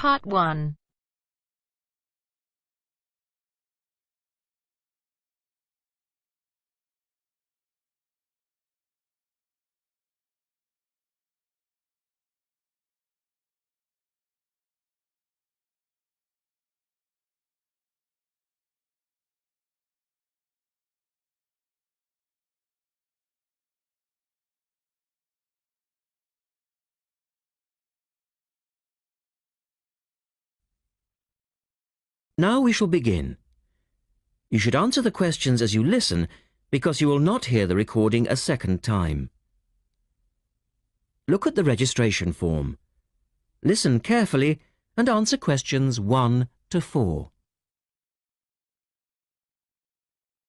Part 1. Now we shall begin. You should answer the questions as you listen because you will not hear the recording a second time. Look at the registration form. Listen carefully and answer questions 1 to 4.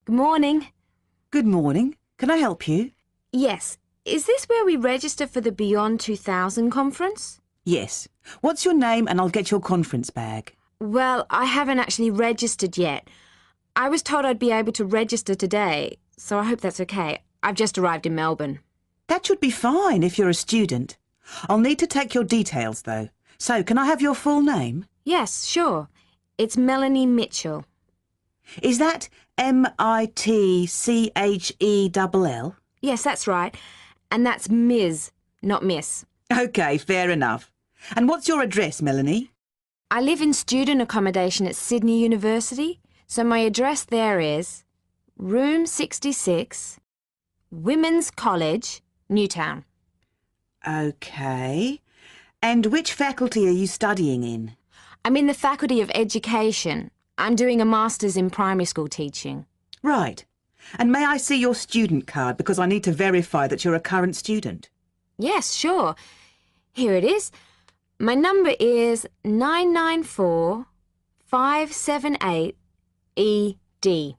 Good morning. Good morning. Can I help you? Yes. Is this where we register for the Beyond 2000 conference? Yes. What's your name and I'll get your conference bag. Well, I haven't actually registered yet. I was told I'd be able to register today, so I hope that's okay. I've just arrived in Melbourne. That should be fine if you're a student. I'll need to take your details though. So, can I have your full name? Yes, sure. It's Melanie Mitchell. Is that M-I-T-C-H-E-L-L? Yes, that's right. And that's Ms., not Miss. OK, fair enough. And what's your address, Melanie? I live in student accommodation at Sydney University, so my address there is Room 66, Women's College, Newtown. OK. And which faculty are you studying in? I'm in the Faculty of Education. I'm doing a Master's in Primary School teaching. Right. And may I see your student card because I need to verify that you're a current student? Yes, sure. Here it is. My number is 994578ED.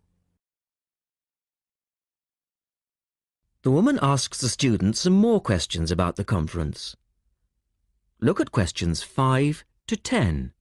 The woman asks the student some more questions about the conference. Look at questions 5 to 10.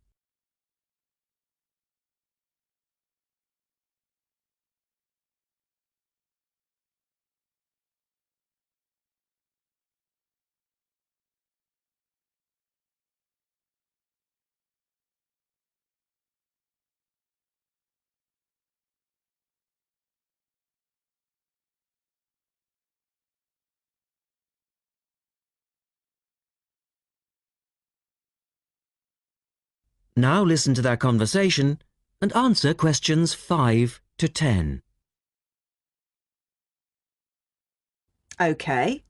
Now listen to their conversation and answer questions 5 to 10. OK.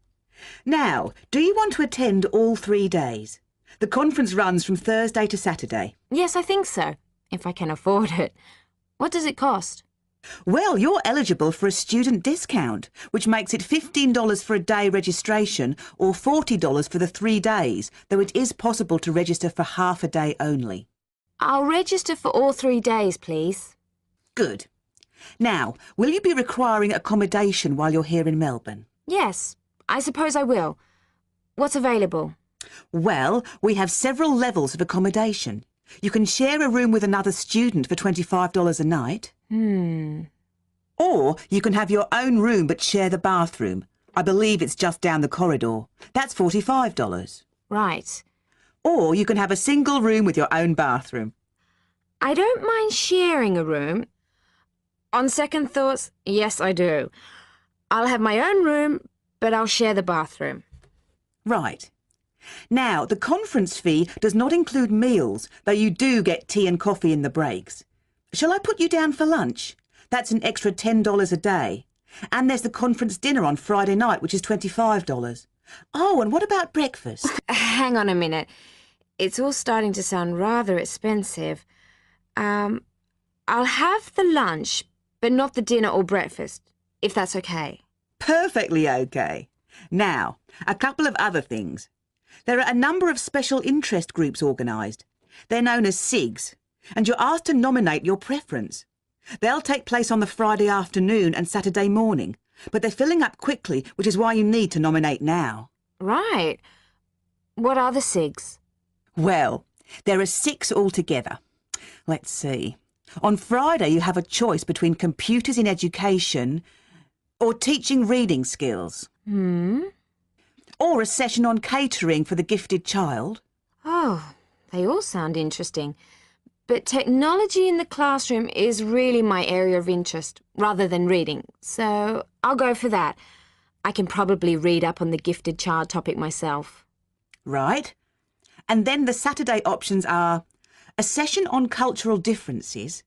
Now, do you want to attend all 3 days? The conference runs from Thursday to Saturday. Yes, I think so, if I can afford it. What does it cost? Well, you're eligible for a student discount, which makes it $15 for a day registration or $40 for the 3 days, though it is possible to register for half a day only. I'll register for all 3 days, please. Good. Now, will you be requiring accommodation while you're here in Melbourne? Yes, I suppose I will. What's available? Well, we have several levels of accommodation. You can share a room with another student for $25 a night. Or you can have your own room but share the bathroom. I believe it's just down the corridor. That's $45. Right. Or you can have a single room with your own bathroom. I don't mind sharing a room. On second thoughts, yes, I do. I'll have my own room, but I'll share the bathroom. Right. Now, the conference fee does not include meals, though you do get tea and coffee in the breaks. Shall I put you down for lunch? That's an extra $10 a day. And there's the conference dinner on Friday night, which is $25. Oh, and what about breakfast? Hang on a minute. It's all starting to sound rather expensive. I'll have the lunch, but not the dinner or breakfast, if that's okay. Perfectly okay. Now, a couple of other things. There are a number of special interest groups organised. They're known as SIGs, and you're asked to nominate your preference. They'll take place on the Friday afternoon and Saturday morning, but they're filling up quickly, which is why you need to nominate now. Right. What are the SIGs? Well, there are 6 altogether. Let's see. On Friday, you have a choice between computers in education or teaching reading skills. Or a session on catering for the gifted child. Oh, They all sound interesting. But technology in the classroom is really my area of interest, rather than reading. So I'll go for that. I can probably read up on the gifted child topic myself. Right. And then the Saturday options are a session on cultural differences,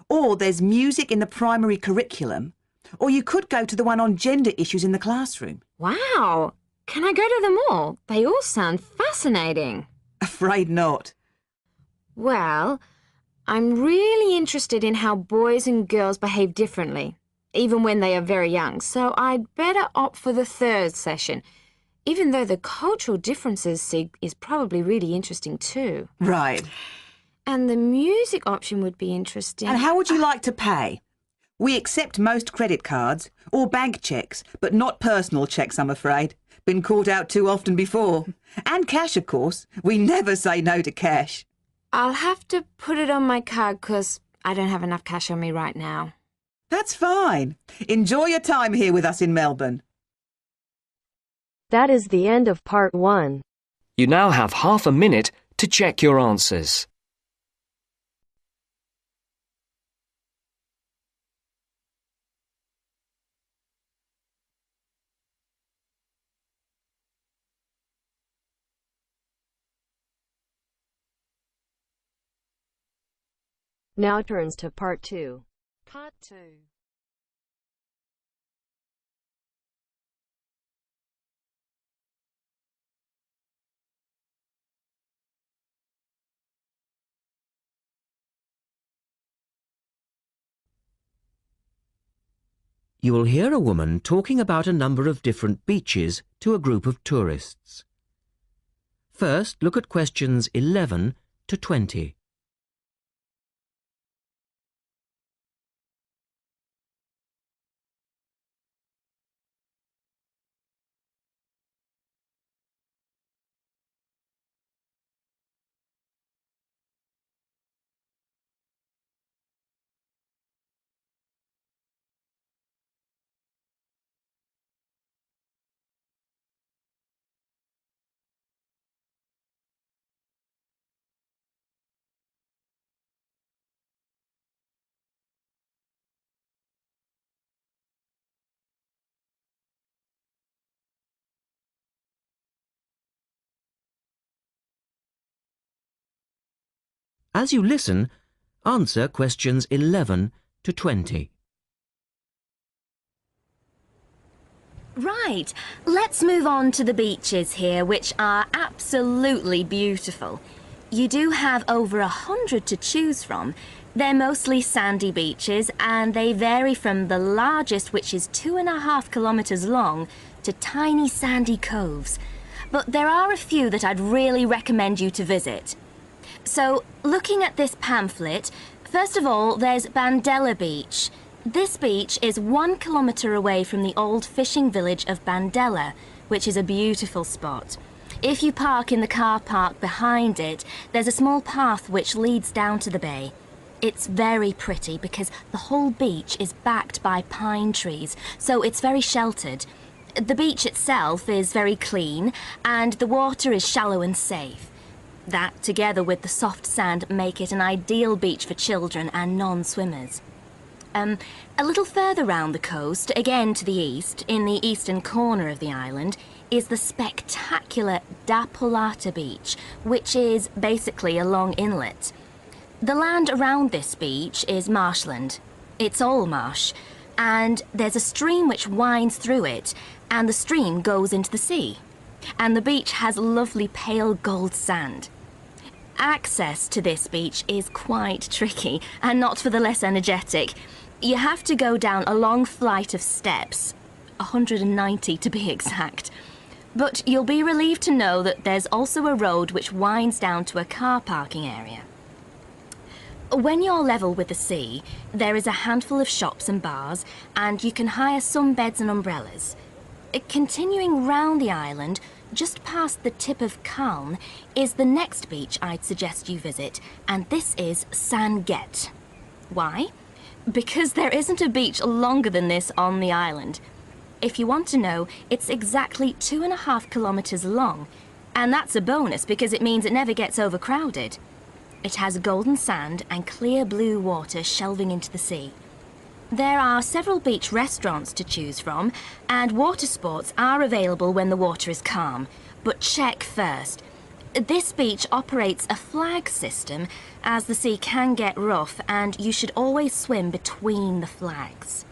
or there's music in the primary curriculum, or you could go to the one on gender issues in the classroom. Wow! Can I go to them all? They all sound fascinating. Afraid not. Well, I'm really interested in how boys and girls behave differently, even when they are very young, so I'd better opt for the third session, even though the cultural differences sig is probably really interesting too. Right. And the music option would be interesting. And how would you like to pay? We accept most credit cards or bank cheques, but not personal cheques, I'm afraid. Been caught out too often before. And cash, of course. We never say no to cash. I'll have to put it on my card because I don't have enough cash on me right now. That's fine. Enjoy your time here with us in Melbourne. That is the end of part 1. You now have half a minute to check your answers. Now turns to part 2. Part 2. You will hear a woman talking about a number of different beaches to a group of tourists. First, look at questions 11 to 20. As you listen, answer questions 11 to 20. Right, let's move on to the beaches here, which are absolutely beautiful. You do have over 100 to choose from. They're mostly sandy beaches and they vary from the largest, which is 2.5 kilometres long, to tiny sandy coves. But there are a few that I'd really recommend you to visit. So, looking at this pamphlet, first of all, there's Bandella Beach. This beach is 1 kilometre away from the old fishing village of Bandella, which is a beautiful spot. If you park in the car park behind it, there's a small path which leads down to the bay. It's very pretty because the whole beach is backed by pine trees, so it's very sheltered. The beach itself is very clean and the water is shallow and safe. That, together with the soft sand, make it an ideal beach for children and non-swimmers. A little further round the coast, again to the east, in the eastern corner of the island, is the spectacular Da Polata Beach, which is basically a long inlet. The land around this beach is marshland. It's all marsh, and there's a stream which winds through it, and the stream goes into the sea. And the beach has lovely pale gold sand. Access to this beach is quite tricky, and not for the less energetic. You have to go down a long flight of steps, 190 to be exact. But you'll be relieved to know that there's also a road which winds down to a car parking area. When you're level with the sea, there is a handful of shops and bars, and you can hire some beds and umbrellas. Continuing round the island, just past the tip of Calne, is the next beach I'd suggest you visit, and this is San Get. Why? Because there isn't a beach longer than this on the island. If you want to know, it's exactly 2.5 kilometres long, And that's a bonus because it means it never gets overcrowded. It has golden sand and clear blue water shelving into the sea. There are several beach restaurants to choose from, and water sports are available when the water is calm. But check first. This beach operates a flag system, as the sea can get rough and you should always swim between the flags.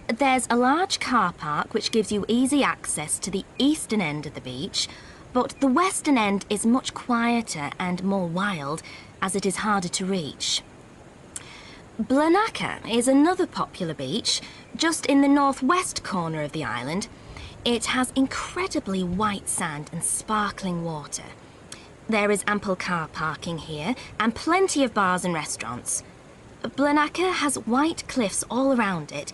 There's a large car park which gives you easy access to the eastern end of the beach, but the western end is much quieter and more wild, as it is harder to reach. Blanaka is another popular beach, just in the northwest corner of the island. It has incredibly white sand and sparkling water. There is ample car parking here and plenty of bars and restaurants. Blanaka has white cliffs all around it,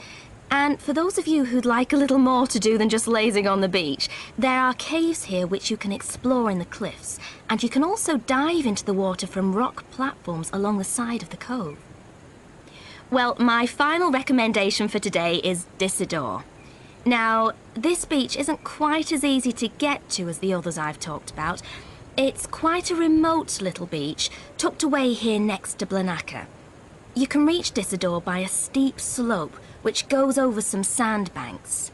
and for those of you who'd like a little more to do than just lazing on the beach, there are caves here which you can explore in the cliffs, and you can also dive into the water from rock platforms along the side of the cove. Well, my final recommendation for today is Disador. Now, this beach isn't quite as easy to get to as the others I've talked about. It's quite a remote little beach, tucked away here next to Blanaka. You can reach Disador by a steep slope which goes over some sandbanks.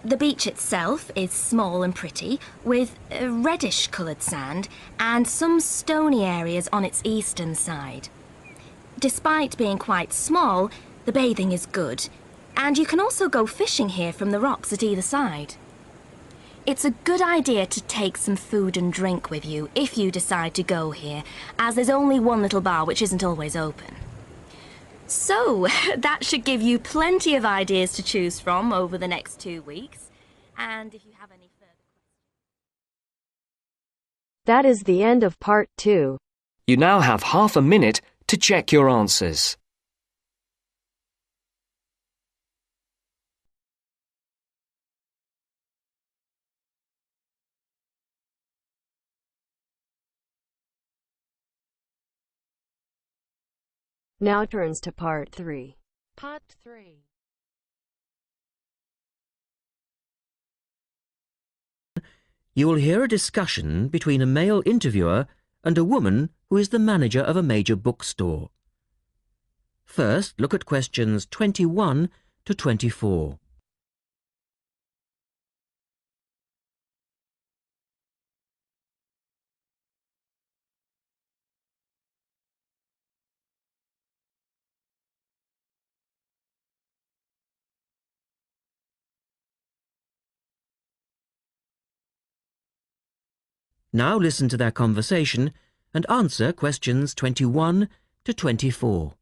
The beach itself is small and pretty, with reddish-coloured sand and some stony areas on its eastern side. Despite being quite small, the bathing is good, and you can also go fishing here from the rocks at either side. It's a good idea to take some food and drink with you if you decide to go here, as there's only one little bar which isn't always open. So, that should give you plenty of ideas to choose from over the next 2 weeks, and if you have any further questions... That is the end of part 2. You now have half a minute to check your answers. Now turns to part 3. Part 3. You will hear a discussion between a male interviewer and a woman who is the manager of a major bookstore. First, look at questions 21 to 24. Now listen to their conversation and answer questions 21 to 24.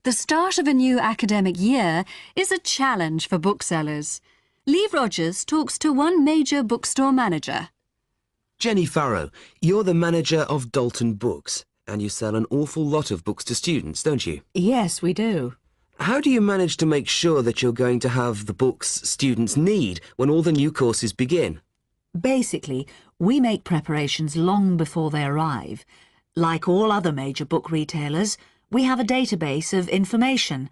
The start of a new academic year is a challenge for booksellers. Lee Rogers talks to one major bookstore manager. Jenny Farrow, you're the manager of Dalton Books, and you sell an awful lot of books to students, don't you? Yes, we do. How do you manage to make sure that you're going to have the books students need when all the new courses begin? Basically, we make preparations long before they arrive. Like all other major book retailers, we have a database of information,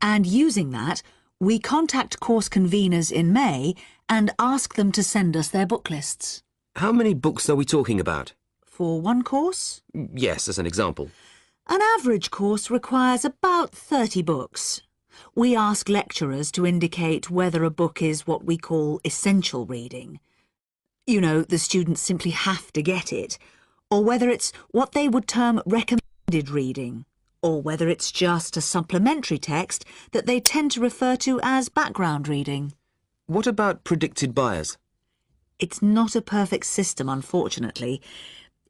and using that, we contact course conveners in May and ask them to send us their book lists. How many books are we talking about? For one course? Yes, as an example. An average course requires about 30 books. We ask lecturers to indicate whether a book is what we call essential reading. You know, the students simply have to get it, or whether it's what they would term recommended reading, or whether it's just a supplementary text that they tend to refer to as background reading. What about predicted buyers? It's not a perfect system, unfortunately.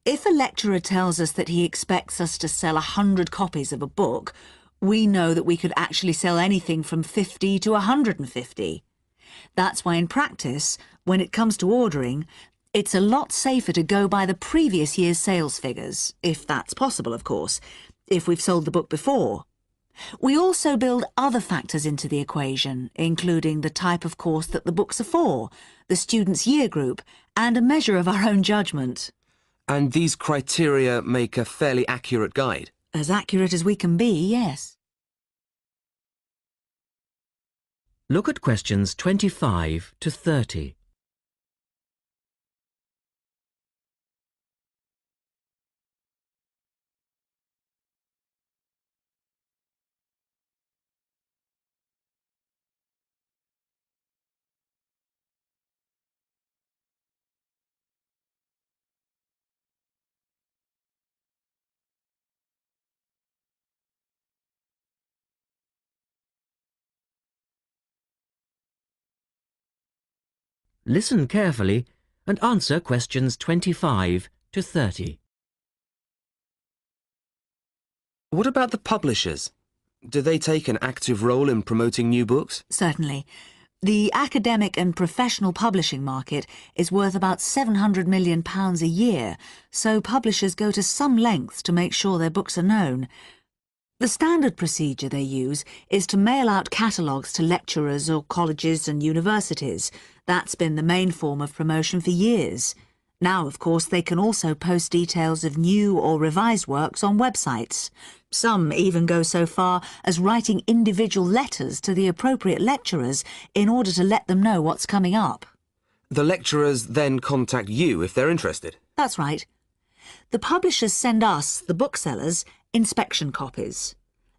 If a lecturer tells us that he expects us to sell 100 copies of a book, we know that we could actually sell anything from 50 to 150. That's why in practice, when it comes to ordering, it's a lot safer to go by the previous year's sales figures, if that's possible, of course, if we've sold the book before. We also build other factors into the equation, including the type of course that the books are for, the student's year group, and a measure of our own judgment. And these criteria make a fairly accurate guide? As accurate as we can be, yes. Look at questions 25 to 30. listen carefully and answer questions 25 to 30. What about the publishers? Do they take an active role in promoting new books? Certainly. The academic and professional publishing market is worth about £700 million a year, so publishers go to some lengths to make sure their books are known. The standard procedure they use is to mail out catalogues to lecturers or colleges and universities. That's been the main form of promotion for years. Now, of course, they can also post details of new or revised works on websites. Some even go so far as writing individual letters to the appropriate lecturers in order to let them know what's coming up. The lecturers then contact you if they're interested? That's right. The publishers send us, the booksellers, inspection copies.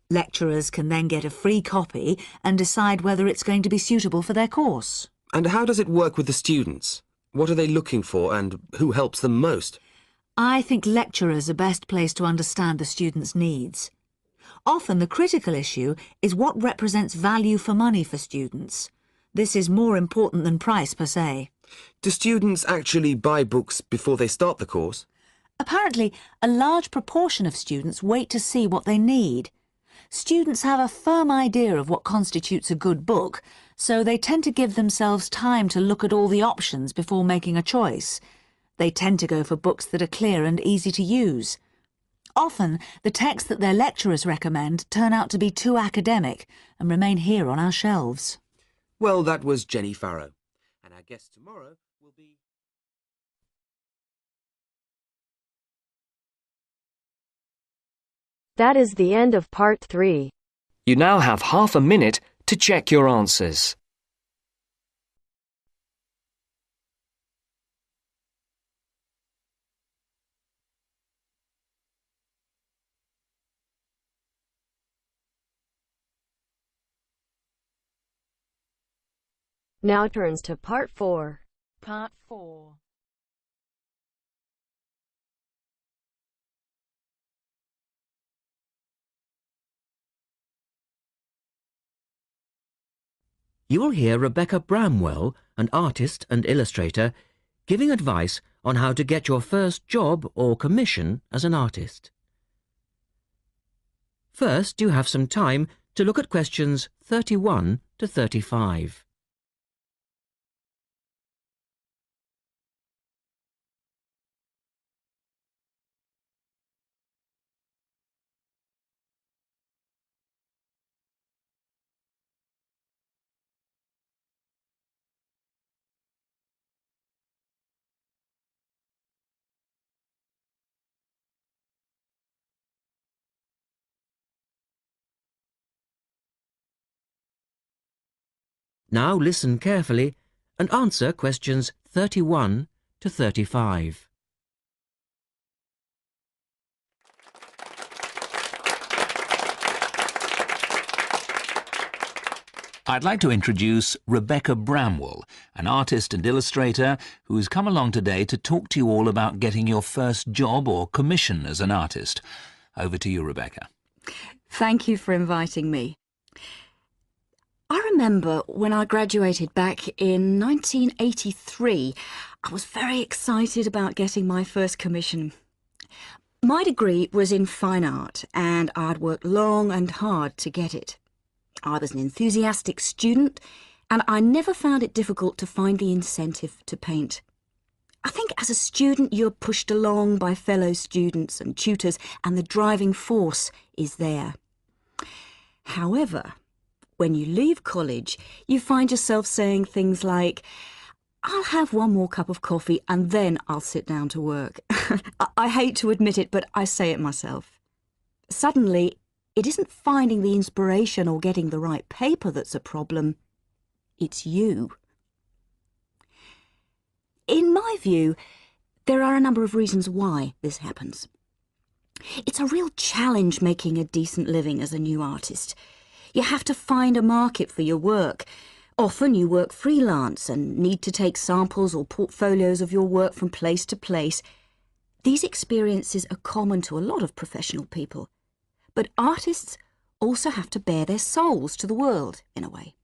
Lecturers can then get a free copy and decide whether it's going to be suitable for their course. And how does it work with the students? What are they looking for and who helps them most? I think lecturers are best placed to understand the students' needs. Often the critical issue is what represents value for money for students. This is more important than price per se. Do students actually buy books before they start the course? Apparently, a large proportion of students wait to see what they need. Students have a firm idea of what constitutes a good book, so they tend to give themselves time to look at all the options before making a choice. They tend to go for books that are clear and easy to use. Often, the texts that their lecturers recommend turn out to be too academic and remain here on our shelves. Well, that was Jenny Farrow. And our guest tomorrow will be... That is the end of part 3. You now have half a minute to check your answers. Now turns to part 4. Part 4. You will hear Rebecca Bramwell, an artist and illustrator, giving advice on how to get your first job or commission as an artist. First, you have some time to look at questions 31 to 35. Now listen carefully and answer questions 31 to 35. I'd like to introduce Rebecca Bramwell, an artist and illustrator who's come along today to talk to you all about getting your first job or commission as an artist. Over to you, Rebecca. Thank you for inviting me. I remember when I graduated back in 1983, I was very excited about getting my first commission. My degree was in fine art and I'd worked long and hard to get it. I was an enthusiastic student and I never found it difficult to find the incentive to paint. I think as a student you're pushed along by fellow students and tutors and the driving force is there. However, when you leave college, you find yourself saying things like, I'll have one more cup of coffee and then I'll sit down to work. I hate to admit it, but I say it myself. Suddenly, it isn't finding the inspiration or getting the right paper that's a problem. It's you. In my view, there are a number of reasons why this happens. It's a real challenge making a decent living as a new artist. You have to find a market for your work. Often you work freelance and need to take samples or portfolios of your work from place to place. These experiences are common to a lot of professional people. But artists also have to bare their souls to the world, in a way.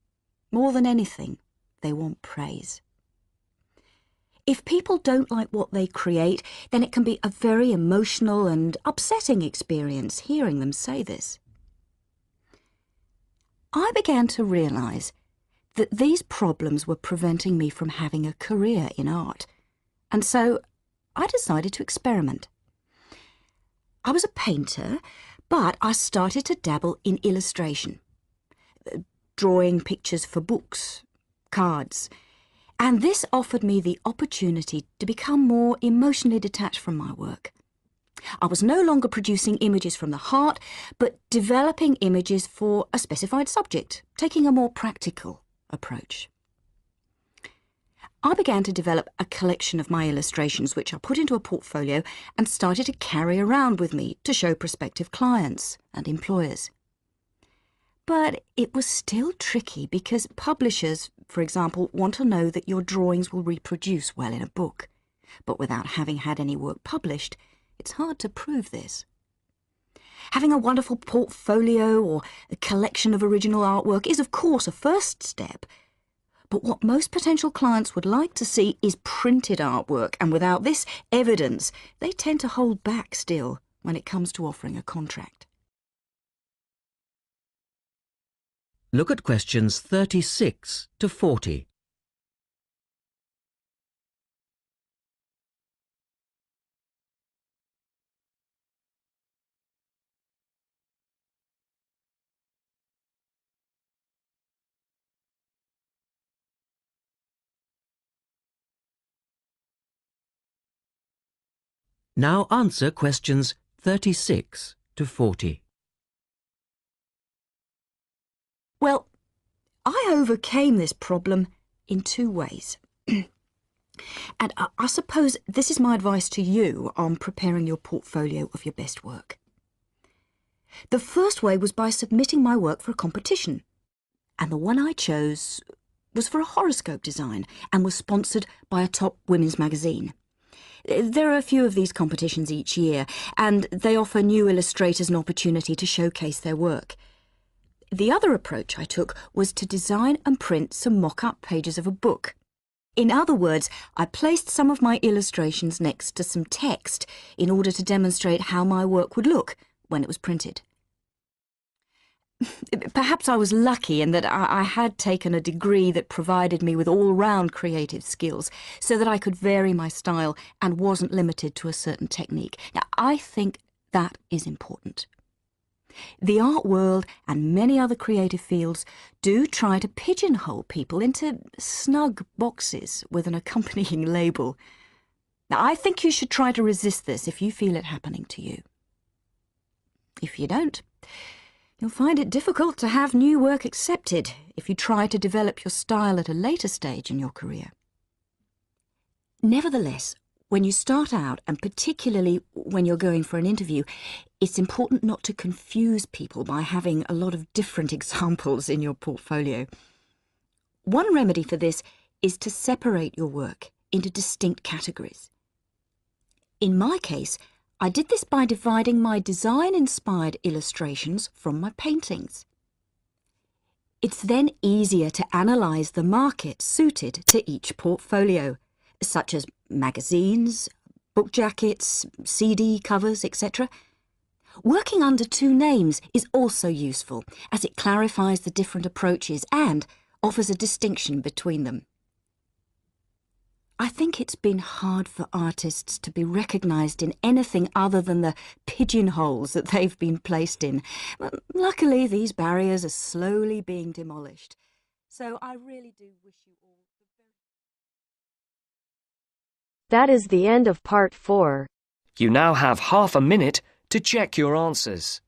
More than anything, they want praise. If people don't like what they create, then it can be a very emotional and upsetting experience hearing them say this. I began to realise that these problems were preventing me from having a career in art, and so I decided to experiment. I was a painter, but I started to dabble in illustration, drawing pictures for books, cards, and this offered me the opportunity to become more emotionally detached from my work. I was no longer producing images from the heart, but developing images for a specified subject, taking a more practical approach. I began to develop a collection of my illustrations, which I put into a portfolio and started to carry around with me to show prospective clients and employers. But it was still tricky because publishers, for example, want to know that your drawings will reproduce well in a book. But without having had any work published, it's hard to prove this. Having a wonderful portfolio or a collection of original artwork is, of course, a first step. But what most potential clients would like to see is printed artwork, and without this evidence, they tend to hold back still when it comes to offering a contract. Look at questions 36 to 40. Now answer questions 36 to 40. Well, I overcame this problem in two ways. And I suppose this is my advice to you on preparing your portfolio of your best work. The first way was by submitting my work for a competition. And the one I chose was for a horoscope design and was sponsored by a top women's magazine. There are a few of these competitions each year, and they offer new illustrators an opportunity to showcase their work. The other approach I took was to design and print some mock-up pages of a book. In other words, I placed some of my illustrations next to some text in order to demonstrate how my work would look when it was printed. Perhaps I was lucky in that I had taken a degree that provided me with all-round creative skills so that I could vary my style and wasn't limited to a certain technique. Now, I think that is important. The art world and many other creative fields do try to pigeonhole people into snug boxes with an accompanying label. Now, I think you should try to resist this if you feel it happening to you. If you don't, you'll find it difficult to have new work accepted if you try to develop your style at a later stage in your career. Nevertheless, when you start out, and particularly when you're going for an interview, it's important not to confuse people by having a lot of different examples in your portfolio. One remedy for this is to separate your work into distinct categories. In my case, I did this by dividing my design-inspired illustrations from my paintings. It's then easier to analyse the market suited to each portfolio, such as magazines, book jackets, CD covers, etc. Working under two names is also useful, as it clarifies the different approaches and offers a distinction between them. I think it's been hard for artists to be recognised in anything other than the pigeonholes that they've been placed in. But luckily, these barriers are slowly being demolished. So I really do wish you all the very... That is the end of part 4. You now have half a minute to check your answers.